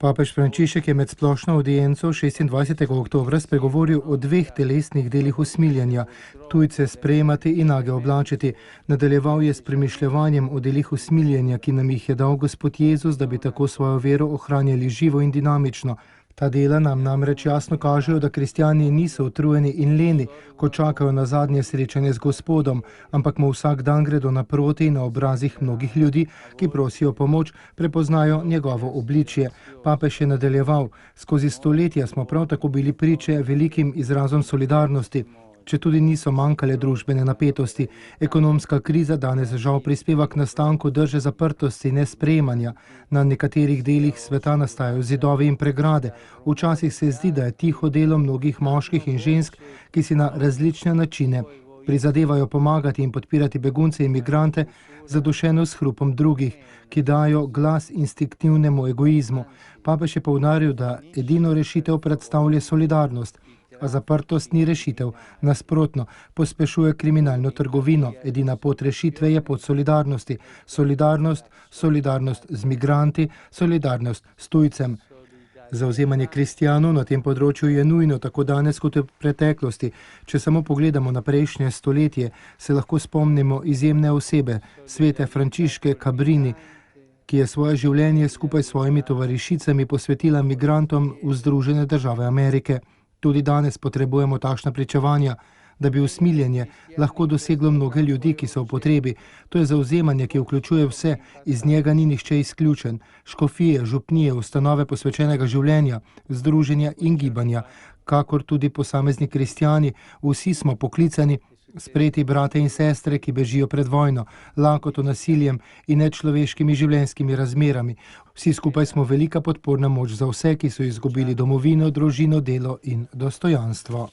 Papež Frančišek je med splošno audienco 26. oktobra spregovoril o dveh telesnih delih usmiljenja, tujce sprejemati in nage oblačiti. Nadaljeval je s premišljevanjem o delih usmiljenja, ki nam jih je dal Gospod Jezus, da bi tako svojo vero ohranjali živo in dinamično. Ta dela nam namreč jasno kažejo, da kristjani niso utrujeni in leni, ko čakajo na zadnje srečanje z Gospodom, ampak mu vsak dan gredo naproti in na obrazih mnogih ljudi, ki prosijo pomoč, prepoznajo njegovo obličje. Papež je nadaljeval: skozi stoletja smo prav tako bili priče velikim izrazom solidarnosti, če tudi niso manjkale družbene napetosti. Ekonomska kriza danes žal prispeva k nastanku drže zaprtosti in nesprejemanja. Na nekaterih delih sveta nastajajo zidovi in pregrade. Včasih se zdi, da je tiho delo mnogih moških in žensk, ki si na različne načine prizadevajo pomagati in podpirati begunce in migrante, zadušeno s hrupom drugih, ki dajo glas instinktivnemu egoizmu. Papež je poudaril, da edino rešitev predstavlja solidarnost, a zaprtost ni rešitev. Nasprotno, pospešuje kriminalno trgovino. Edina pot rešitve je pot solidarnosti. Solidarnost z migranti, solidarnost s tujcem. Zavzemanje kristjanov na tem področju je nujno tako danes kot v preteklosti. Če samo pogledamo na prejšnje stoletje, se lahko spomnimo izjemne osebe, svete Frančiške Cabrini, ki je svoje življenje skupaj s svojimi tovarišicami posvetila migrantom v Združene države Amerike. Tudi danes potrebujemo takšna pričevanja, da bi usmiljenje lahko doseglo mnoge ljudi, ki so v potrebi. To je zavzemanje, ki vključuje vse, iz njega ni nihče izključen. Škofije, župnije, ustanove posvečenega življenja, združenja in gibanja, kakor tudi posamezni kristjani, vsi smo poklicani sprejeti brate in sestre, ki bežijo pred vojno, lakoto, nasiljem in nečloveškimi življenjskimi razmerami. Vsi skupaj smo velika podporna moč za vse, ki so izgubili domovino, družino, delo in dostojanstvo.